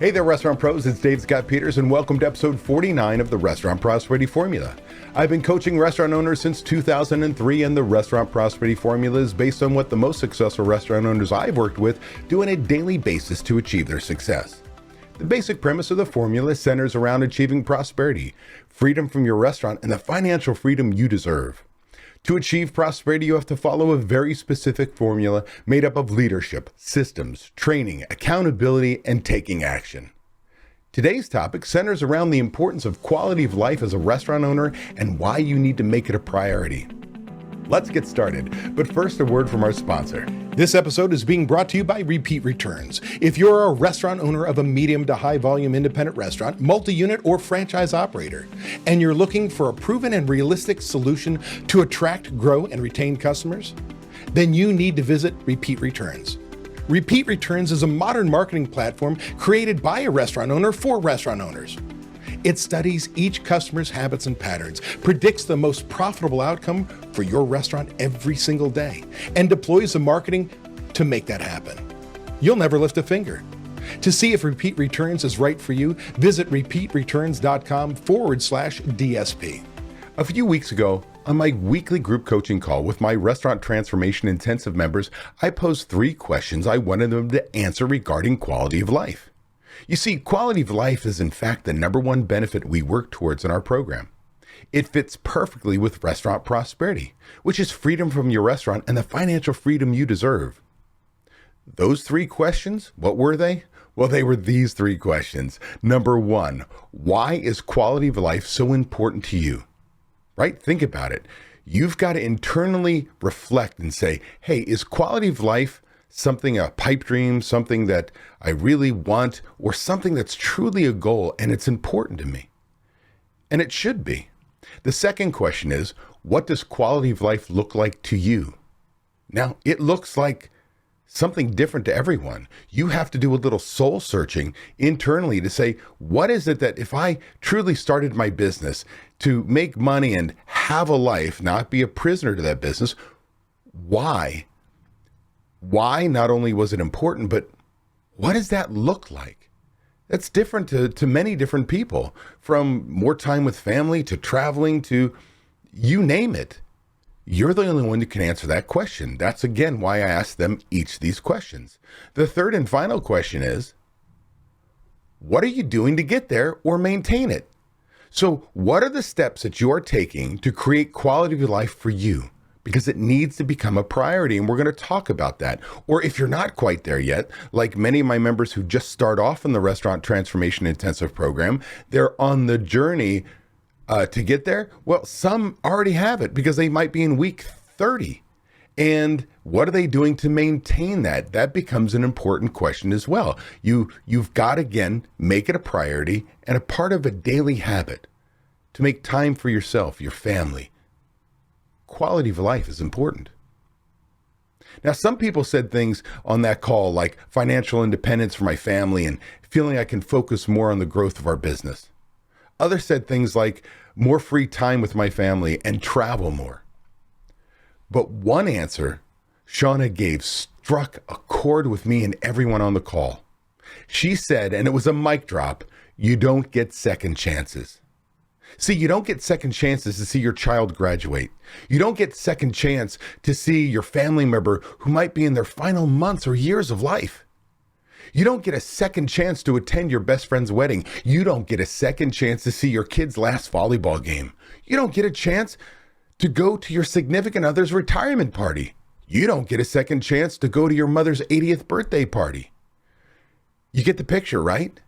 Hey there, restaurant pros. It's Dave Scott Peters, and welcome to episode 49 of the Restaurant Prosperity Formula. I've been coaching restaurant owners since 2003, and the Restaurant Prosperity Formula is based on what the most successful restaurant owners I've worked with do on a daily basis to achieve their success. The basic premise of the formula centers around achieving prosperity, freedom from your restaurant, and the financial freedom you deserve. To achieve prosperity, you have to follow a very specific formula made up of leadership, systems, training, accountability, and taking action. Today's topic centers around the importance of quality of life as a restaurant owner and why you need to make it a priority. Let's get started, but first a word from our sponsor. This episode is being brought to you by Repeat Returns. If you're a restaurant owner of a medium to high volume independent restaurant, multi-unit or franchise operator, and you're looking for a proven and realistic solution to attract, grow, and retain customers, then you need to visit Repeat Returns. Repeat Returns is a modern marketing platform created by a restaurant owner for restaurant owners. It studies each customer's habits and patterns, predicts the most profitable outcome for your restaurant every single day, and deploys the marketing to make that happen. You'll never lift a finger. To see if Repeat Returns is right for you, visit repeatreturns.com/DSP. A few weeks ago, on my weekly group coaching call with my Restaurant Transformation Intensive members, I posed 3 questions I wanted them to answer regarding quality of life. You see, quality of life is in fact the number one benefit we work towards in our program. It fits perfectly with restaurant prosperity, which is freedom from your restaurant and the financial freedom you deserve. Those 3 questions, what were they? Well, they were these 3 questions. Number 1, why is quality of life so important to you? Right? Think about it. You've got to internally reflect and say, hey, is quality of life something, a pipe dream, something that I really want, or something that's truly a goal and it's important to me? And it should be. The second question is, what does quality of life look like to you? Now, it looks like something different to everyone. You have to do a little soul searching internally to say, what is it that if I truly started my business to make money and have a life, not be a prisoner to that business, why? Why not only was it important, but what does that look like? That's different to many different people, from more time with family to traveling to you name it. You're the only one who can answer that question. That's again why I asked them each these questions. The third and final question is, what are you doing to get there or maintain it? So what are the steps that you are taking to create quality of life for you? Because it needs to become a priority, and we're going to talk about that. Or if you're not quite there yet, like many of my members who just start off in the Restaurant Transformation Intensive program, they're on the journey to get there. Well, some already have it because they might be in week 30. And what are they doing to maintain that? That becomes an important question as well. You've got to, again, make it a priority and a part of a daily habit to make time for yourself, your family. Quality of life is important. Now, some people said things on that call like financial independence for my family and feeling I can focus more on the growth of our business. Others said things like more free time with my family and travel more. But one answer Shauna gave struck a chord with me and everyone on the call. She said, and it was a mic drop, you don't get second chances. See, you don't get second chances to see your child graduate. You don't get second chance to see your family member who might be in their final months or years of life. You don't get a second chance to attend your best friend's wedding. You don't get a second chance to see your kid's last volleyball game. You don't get a chance to go to your significant other's retirement party. You don't get a second chance to go to your mother's 80th birthday party. You get the picture, right?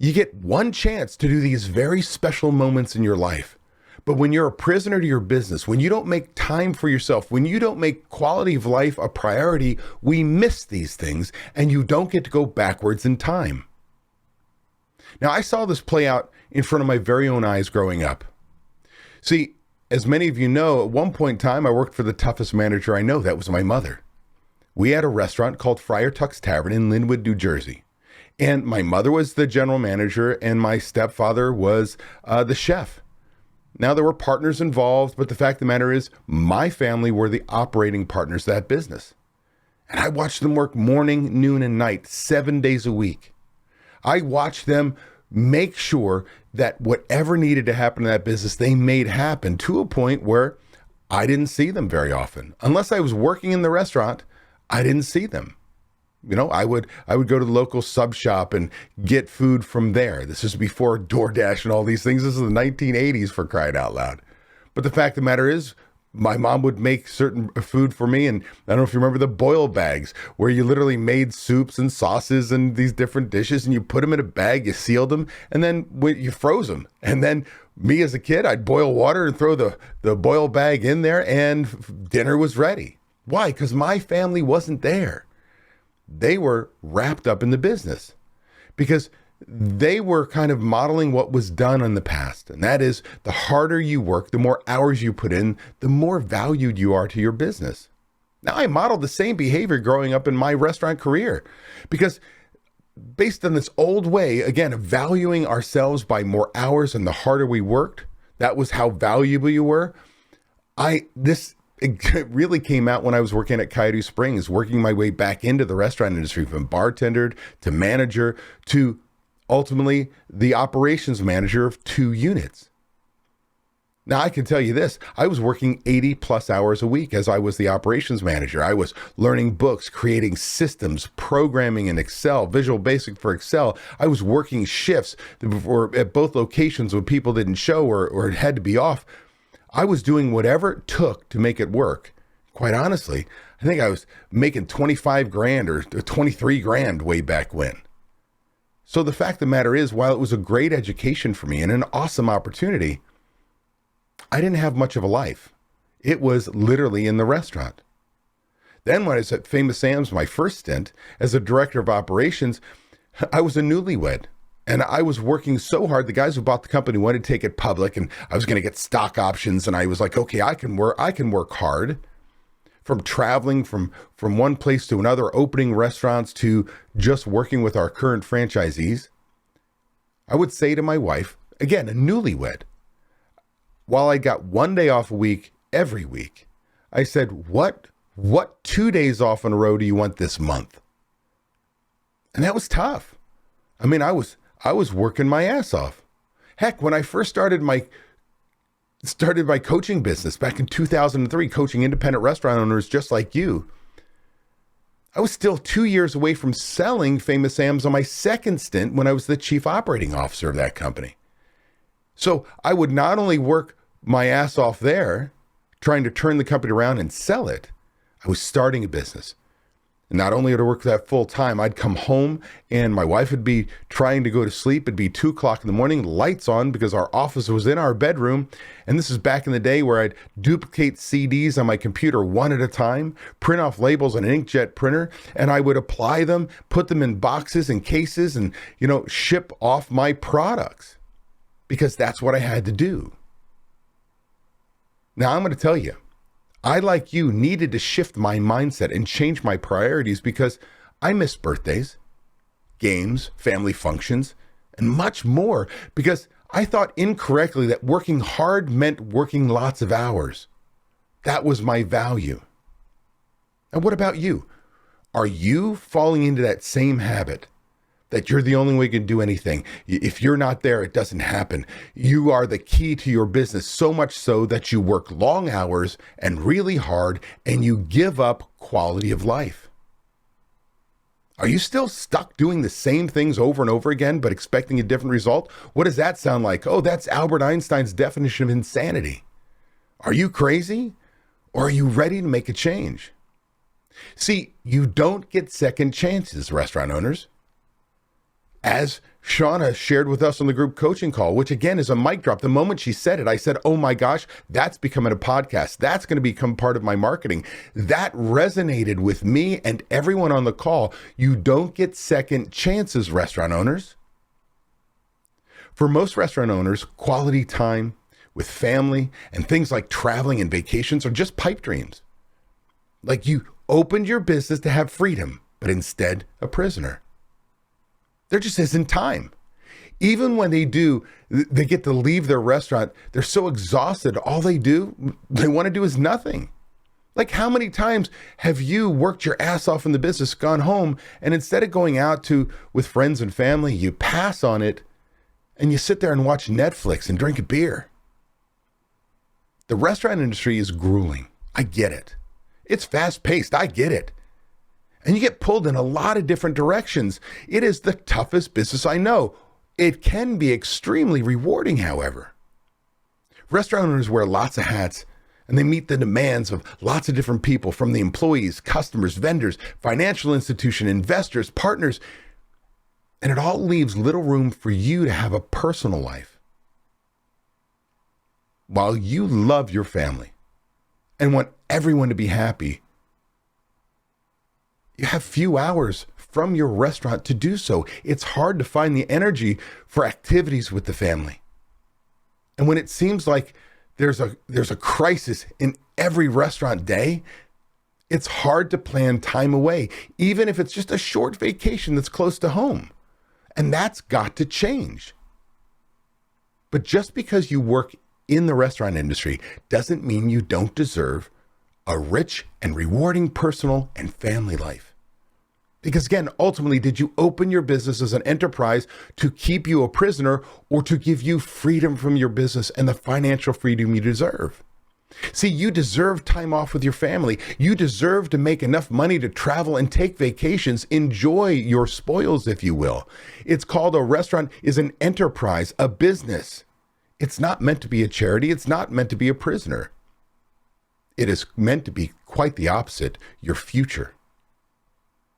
You get one chance to do these very special moments in your life. But when you're a prisoner to your business, when you don't make time for yourself, when you don't make quality of life a priority, we miss these things and you don't get to go backwards in time. Now, I saw this play out in front of my very own eyes growing up. See, as many of you know, at one point in time, I worked for the toughest manager I know. That was my mother. We had a restaurant called Friar Tuck's Tavern in Linwood, New Jersey. And my mother was the general manager and my stepfather was the chef. Now, there were partners involved, but the fact of the matter is my family were the operating partners of that business. And I watched them work morning, noon, and night, 7 days a week. I watched them make sure that whatever needed to happen in that business, they made happen to a point where I didn't see them very often. Unless I was working in the restaurant, I didn't see them. I would go to the local sub shop and get food from there. This is before DoorDash and all these things. This is the 1980s, for crying out loud. But the fact of the matter is, my mom would make certain food for me. And I don't know if you remember the boil bags, where you literally made soups and sauces and these different dishes, and you put them in a bag, you sealed them, and then you froze them. And then me as a kid, I'd boil water and throw the boil bag in there, and dinner was ready. Why? Because my family wasn't there. They were wrapped up in the business because they were kind of modeling what was done in the past. And that is, the harder you work, the more hours you put in, the more valued you are to your business. Now, I modeled the same behavior growing up in my restaurant career because based on this old way, again, of valuing ourselves by more hours and the harder we worked, that was how valuable you were. It really came out when I was working at Coyote Springs, working my way back into the restaurant industry, from bartender to manager to ultimately the operations manager of 2 units. Now, I can tell you this, I was working 80 plus hours a week as I was the operations manager. I was learning books, creating systems, programming in Excel, Visual Basic for Excel. I was working shifts at both locations when people didn't show or it had to be off. I was doing whatever it took to make it work. Quite honestly, I think I was making 25 grand or 23 grand way back when. So the fact of the matter is, while it was a great education for me and an awesome opportunity, I didn't have much of a life. It was literally in the restaurant. Then when I was at Famous Sam's, my first stint as a director of operations, I was a newlywed. And I was working so hard. The guys who bought the company wanted to take it public, and I was going to get stock options. And I was like, okay, I can work hard. From traveling from one place to another, opening restaurants, to just working with our current franchisees. I would say to my wife, again, a newlywed, while I got 1 day off a week every week, I said, what 2 days off in a row do you want this month? And that was tough. I mean, I was working my ass off. Heck, when I first started my coaching business back in 2003, coaching independent restaurant owners just like you, I was still 2 years away from selling Famous Sam's on my second stint when I was the chief operating officer of that company. So I would not only work my ass off there, trying to turn the company around and sell it, I was starting a business. And not only would I work that full time, I'd come home and my wife would be trying to go to sleep. It'd be 2 o'clock in the morning, lights on, because our office was in our bedroom. And this is back in the day where I'd duplicate CDs on my computer one at a time, print off labels on an inkjet printer, and I would apply them, put them in boxes and cases, and, ship off my products, because that's what I had to do. Now, I'm going to tell you, I, like you, needed to shift my mindset and change my priorities because I missed birthdays, games, family functions, and much more because I thought incorrectly that working hard meant working lots of hours. That was my value. And what about you? Are you falling into that same habit? That you're the only way you can do anything. If you're not there, it doesn't happen. You are the key to your business, so much so that you work long hours and really hard, and you give up quality of life. Are you still stuck doing the same things over and over again, but expecting a different result? What does that sound like? Oh, that's Albert Einstein's definition of insanity. Are you crazy? Or are you ready to make a change? See, you don't get second chances, restaurant owners. As Shauna shared with us on the group coaching call, which again is a mic drop. The moment she said it, I said, oh my gosh, that's becoming a podcast. That's going to become part of my marketing. That resonated with me and everyone on the call. You don't get second chances, restaurant owners. For most restaurant owners, quality time with family and things like traveling and vacations are just pipe dreams. Like you opened your business to have freedom, but instead a prisoner. There just isn't time. Even when they do, they get to leave their restaurant, they're so exhausted. All they want to do is nothing. Like, how many times have you worked your ass off in the business, gone home, and instead of going out with friends and family, you pass on it and you sit there and watch Netflix and drink a beer? The restaurant industry is grueling. I get it. It's fast paced. I get it. And you get pulled in a lot of different directions. It is the toughest business I know. It can be extremely rewarding, however. Restaurant owners wear lots of hats, and they meet the demands of lots of different people, from the employees, customers, vendors, financial institution, investors, partners. And it all leaves little room for you to have a personal life. While you love your family and want everyone to be happy, you have few hours from your restaurant to do so. It's hard to find the energy for activities with the family. And when it seems like there's a crisis in every restaurant day, it's hard to plan time away, even if it's just a short vacation that's close to home. And that's got to change. But just because you work in the restaurant industry doesn't mean you don't deserve a rich and rewarding personal and family life. Because again, ultimately, did you open your business as an enterprise to keep you a prisoner, or to give you freedom from your business and the financial freedom you deserve? See, you deserve time off with your family. You deserve to make enough money to travel and take vacations, enjoy your spoils, if you will. It's called a restaurant is an enterprise, a business. It's not meant to be a charity. It's not meant to be a prisoner. It is meant to be quite the opposite, your future.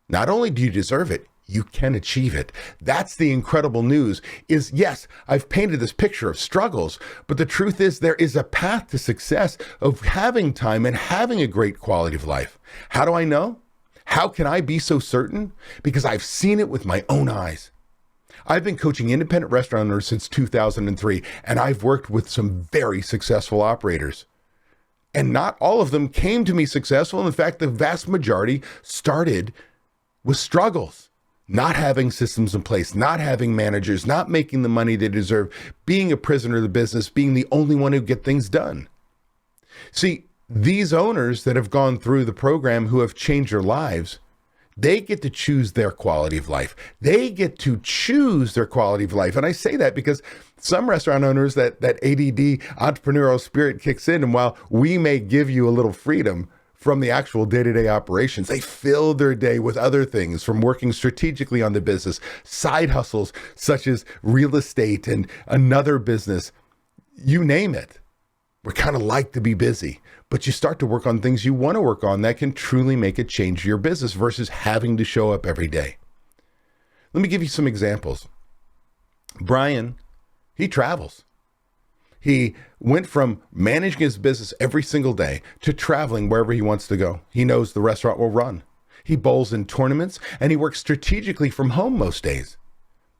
Not only do you deserve it, you can achieve it. That's the incredible news. Is yes, I've painted this picture of struggles, but the truth is there is a path to success of having time and having a great quality of life. How do I know? How can I be so certain? Because I've seen it with my own eyes. I've been coaching independent restaurant owners since 2003, and I've worked with some very successful operators. And not all of them came to me successful. In fact, the vast majority started with struggles, not having systems in place, not having managers, not making the money they deserve, being a prisoner of the business, being the only one who get things done. See, these owners that have gone through the program who have changed their lives, they get to choose their quality of life. They get to choose their quality of life. And I say that because some restaurant owners, that ADD entrepreneurial spirit kicks in, and while we may give you a little freedom from the actual day-to-day operations, they fill their day with other things, from working strategically on the business, side hustles such as real estate and another business, you name it. We kind of like to be busy, but you start to work on things you want to work on that can truly make a change to your business versus having to show up every day. Let me give you some examples. Brian, he travels. He went from managing his business every single day to traveling wherever he wants to go. He knows the restaurant will run. He bowls in tournaments, and he works strategically from home most days.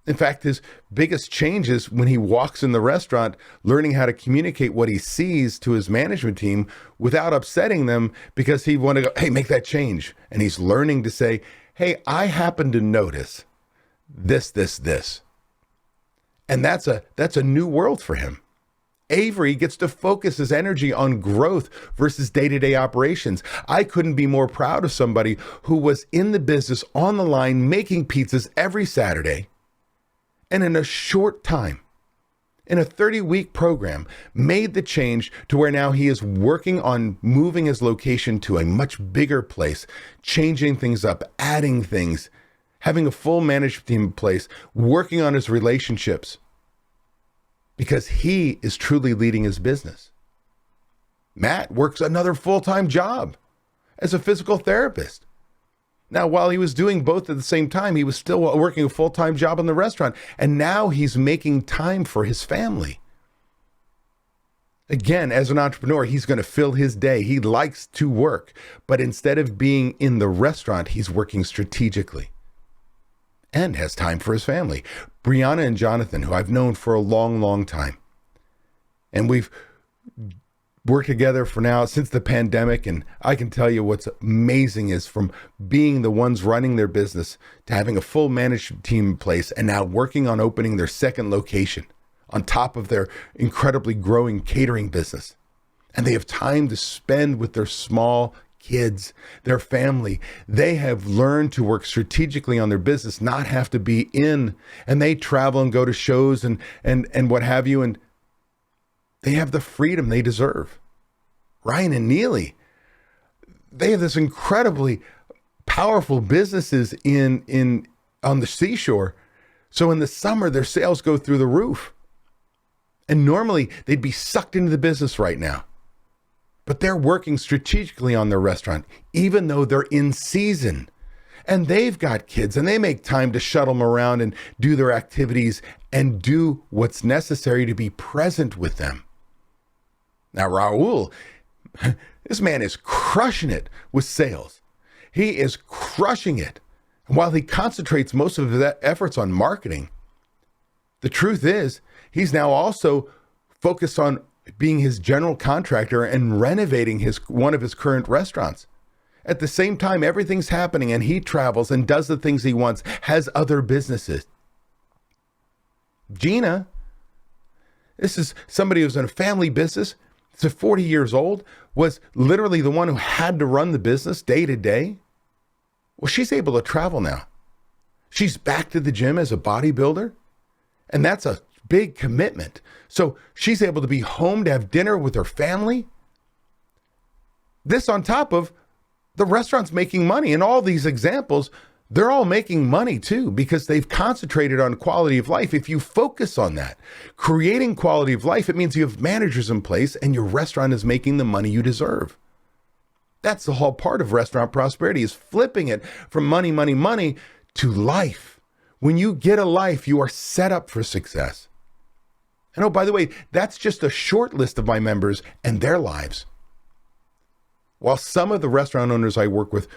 In fact, his biggest change is when he walks in the restaurant, learning how to communicate what he sees to his management team without upsetting them, because he want to go, hey, make that change. And he's learning to say, hey, I happen to notice this. And that's a new world for him. Avery gets to focus his energy on growth versus day-to-day operations. I couldn't be more proud of somebody who was in the business on the line making pizzas every Saturday, and in a short time, in a 30-week program, made the change to where now he is working on moving his location to a much bigger place, changing things up, adding things, having a full management team in place, working on his relationships, because he is truly leading his business. Matt works another full-time job as a physical therapist. Now, while he was doing both at the same time, he was still working a full-time job in the restaurant, and now he's making time for his family. Again, as an entrepreneur, he's going to fill his day. He likes to work, but instead of being in the restaurant, he's working strategically and has time for his family. Brianna and Jonathan, who I've known for a long, long time, and we've worked together for now since the pandemic, and I can tell you what's amazing is from being the ones running their business to having a full management team in place and now working on opening their second location on top of their incredibly growing catering business. and they have time to spend with their small kids, their family. They have learned to work strategically on their business, not have to be in, and they travel and go to shows and what have you, and they have the freedom they deserve. Ryan and Neely, they have this incredibly powerful businesses in on the seashore. So in the summer, their sales go through the roof. And normally they'd be sucked into the business right now. But they're working strategically on their restaurant, even though they're in season. And they've got kids and they make time to shuttle them around and do their activities and do what's necessary to be present with them. Now, Raul, this man is crushing it with sales. He is crushing it. And while he concentrates most of his efforts on marketing, the truth is he's now also focused on being his general contractor and renovating one of his current restaurants. At the same time, everything's happening and he travels and does the things he wants, has other businesses. Gina, this is somebody who's in a family business. She's 40 years old, was literally the one who had to run the business day to day. Well, she's able to travel now. She's back to the gym as a bodybuilder, and that's a big commitment. So she's able to be home to have dinner with her family. This on top of the restaurant's making money. And all these examples, they're all making money too, because they've concentrated on quality of life. If you focus on that, creating quality of life, it means you have managers in place and your restaurant is making the money you deserve. That's the whole part of restaurant prosperity, is flipping it from money, money, money to life. When you get a life, you are set up for success. And oh, by the way, that's just a short list of my members and their lives. While some of the restaurant owners I work with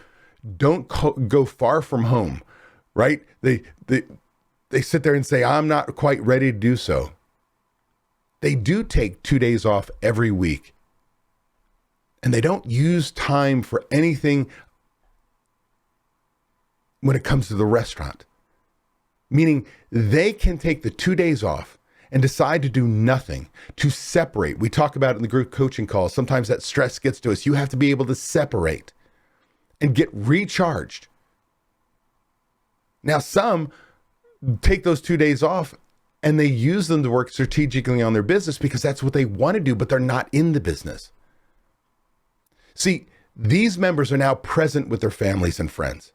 don't go far from home, right? They sit there and say, I'm not quite ready to do so. They do take 2 days off every week. And they don't use time for anything when it comes to the restaurant. Meaning they can take the 2 days off and decide to do nothing, to separate. We talk about it in the group coaching calls. Sometimes that stress gets to us. You have to be able to separate and get recharged. Now, some take those 2 days off and they use them to work strategically on their business because that's what they want to do, but they're not in the business. See, these members are now present with their families and friends.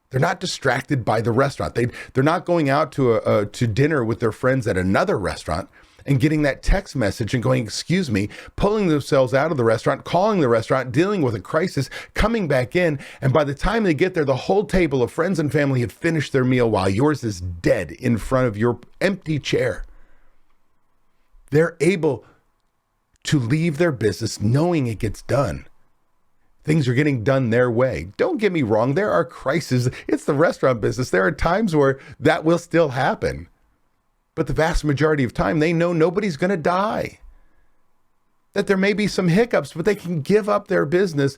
They're not distracted by the restaurant. They're not going out to dinner with their friends at another restaurant and getting that text message and going, excuse me, pulling themselves out of the restaurant, calling the restaurant, dealing with a crisis, coming back in. And by the time they get there, the whole table of friends and family have finished their meal while yours is dead in front of your empty chair. They're able to leave their business knowing it gets done. Things are getting done their way. Don't get me wrong. There are crises. It's the restaurant business. There are times where that will still happen. But the vast majority of time, they know nobody's going to die. That there may be some hiccups, but they can give up their business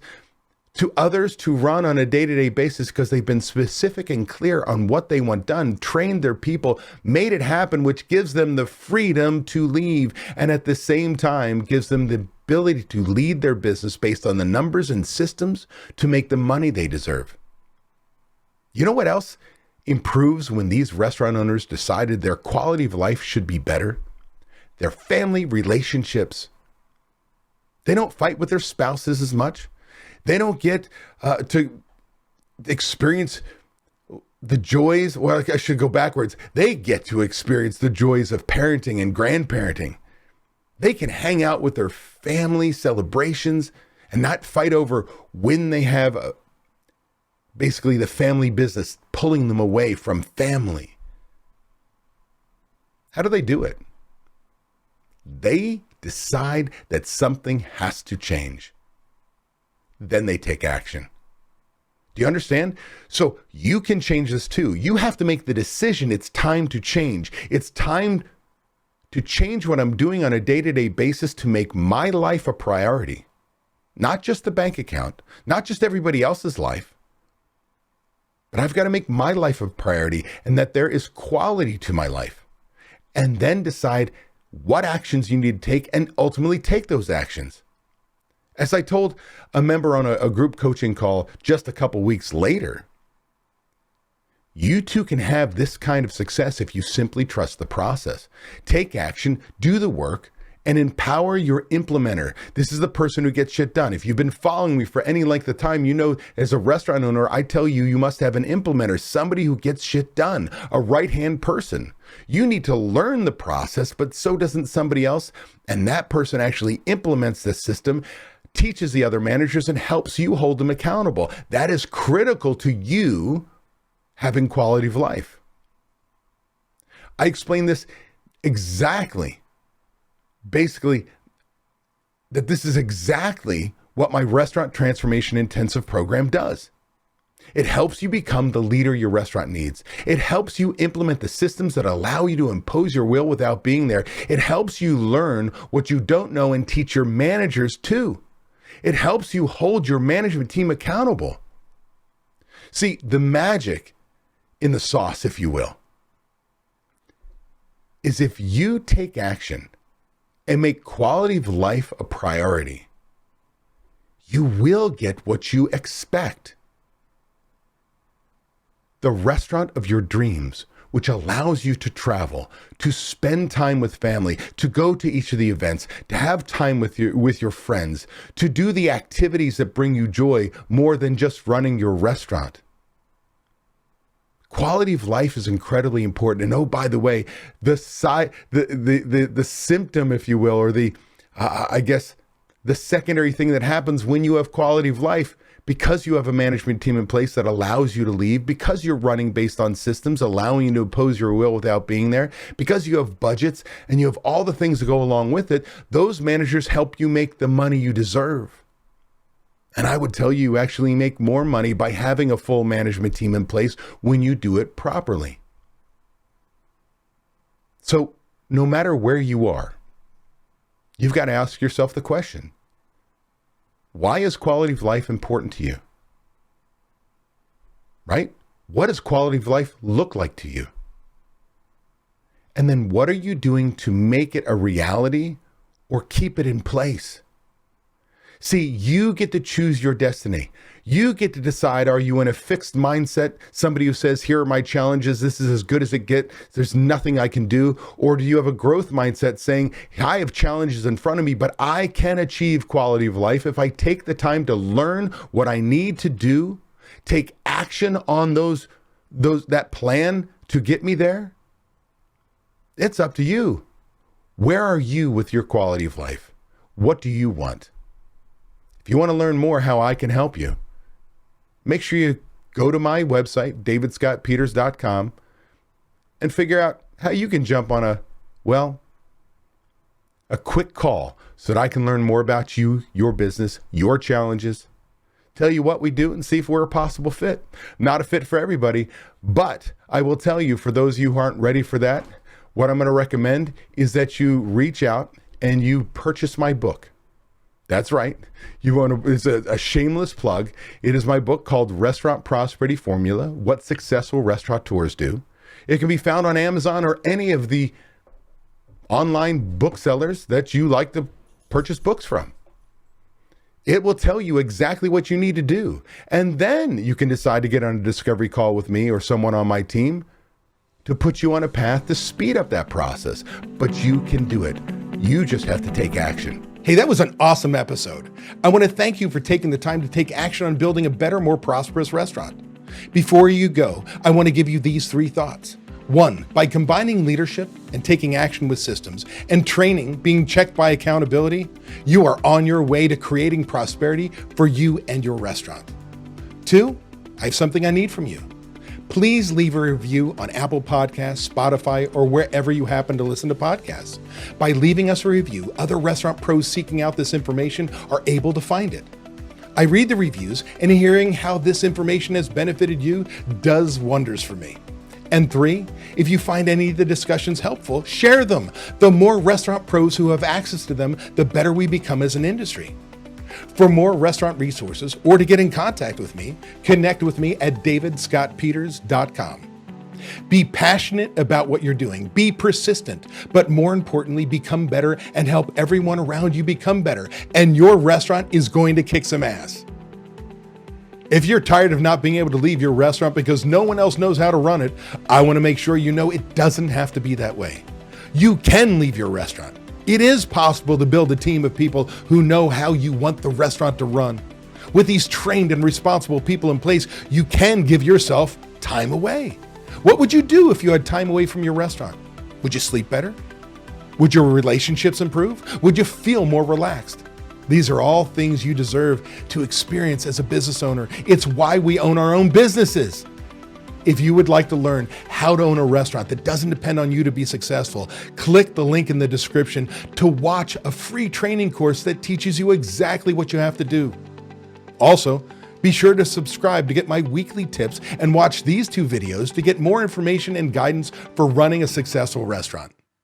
to others to run on a day-to-day basis because they've been specific and clear on what they want done, trained their people, made it happen, which gives them the freedom to leave. And at the same time, gives them the ability to lead their business based on the numbers and systems to make the money they deserve. You know what else improves when these restaurant owners decided their quality of life should be better? Their family relationships. They don't fight with their spouses as much. They don't get to experience the joys. Well, I should go backwards. They get to experience the joys of parenting and grandparenting. They can hang out with their family celebrations and not fight over when they have basically the family business pulling them away from family. How do they do it? They decide that something has to change. Then they take action. Do you understand? So you can change this too. You have to make the decision. It's time to change. It's time to change what I'm doing on a day-to-day basis to make my life a priority. Not just the bank account, not just everybody else's life, but I've got to make my life a priority and that there is quality to my life. And then decide what actions you need to take and ultimately take those actions. As I told a member on a group coaching call just a couple weeks later, you too can have this kind of success if you simply trust the process. Take action, do the work, and empower your implementer. This is the person who gets shit done. If you've been following me for any length of time, you know as a restaurant owner, I tell you, you must have an implementer, somebody who gets shit done, a right-hand person. You need to learn the process, but so doesn't somebody else. And that person actually implements the system, teaches the other managers, and helps you hold them accountable. That is critical to you having quality of life. I explain this exactly, basically, that this is exactly what my restaurant transformation intensive program does. It helps you become the leader your restaurant needs. It helps you implement the systems that allow you to impose your will without being there. It helps you learn what you don't know and teach your managers too. It helps you hold your management team accountable. See, the magic in the sauce, if you will, is if you take action and make quality of life a priority, you will get what you expect. The restaurant of your dreams, which allows you to travel, to spend time with family, to go to each of the events, to have time with your friends, to do the activities that bring you joy more than just running your restaurant. Quality of life is incredibly important. And oh, by the way, the symptom, if you will, or the secondary thing that happens when you have quality of life, because you have a management team in place that allows you to leave, because you're running based on systems allowing you to impose your will without being there, because you have budgets and you have all the things that go along with it, those managers help you make the money you deserve. And I would tell you actually make more money by having a full management team in place when you do it properly. So no matter where you are, you've got to ask yourself the question, why is quality of life important to you? Right? What does quality of life look like to you? And then what are you doing to make it a reality or keep it in place? See, you get to choose your destiny. You get to decide, are you in a fixed mindset, somebody who says, here are my challenges, this is as good as it gets, there's nothing I can do? Or do you have a growth mindset saying, I have challenges in front of me, but I can achieve quality of life if I take the time to learn what I need to do, take action on that plan to get me there? It's up to you. Where are you with your quality of life? What do you want? If you want to learn more how I can help you, make sure you go to my website, davidscottpeters.com, and figure out how you can jump on a quick call so that I can learn more about you, your business, your challenges, tell you what we do, and see if we're a possible fit. Not a fit for everybody, but I will tell you, for those of you who aren't ready for that, what I'm going to recommend is that you reach out and you purchase my book. That's right. It's a shameless plug. It is my book called Restaurant Prosperity Formula, What Successful Restaurateurs Do. It can be found on Amazon or any of the online booksellers that you like to purchase books from. It will tell you exactly what you need to do. And then you can decide to get on a discovery call with me or someone on my team to put you on a path to speed up that process. But you can do it. You just have to take action. Hey, that was an awesome episode. I want to thank you for taking the time to take action on building a better, more prosperous restaurant. Before you go, I want to give you these 3 thoughts. 1, by combining leadership and taking action with systems and training being checked by accountability, you are on your way to creating prosperity for you and your restaurant. 2, I have something I need from you. Please leave a review on Apple Podcasts, Spotify, or wherever you happen to listen to podcasts. By leaving us a review, other restaurant pros seeking out this information are able to find it. I read the reviews, and hearing how this information has benefited you does wonders for me. And 3, if you find any of the discussions helpful, share them. The more restaurant pros who have access to them, the better we become as an industry. For more restaurant resources or to get in contact with me, connect with me at davidscottpeters.com. Be passionate about what you're doing. Be persistent, but more importantly, become better and help everyone around you become better. And your restaurant is going to kick some ass. If you're tired of not being able to leave your restaurant because no one else knows how to run it, I want to make sure you know it doesn't have to be that way. You can leave your restaurant. It is possible to build a team of people who know how you want the restaurant to run. With these trained and responsible people in place, you can give yourself time away. What would you do if you had time away from your restaurant? Would you sleep better? Would your relationships improve? Would you feel more relaxed? These are all things you deserve to experience as a business owner. It's why we own our own businesses. If you would like to learn how to own a restaurant that doesn't depend on you to be successful, click the link in the description to watch a free training course that teaches you exactly what you have to do. Also, be sure to subscribe to get my weekly tips and watch these 2 videos to get more information and guidance for running a successful restaurant.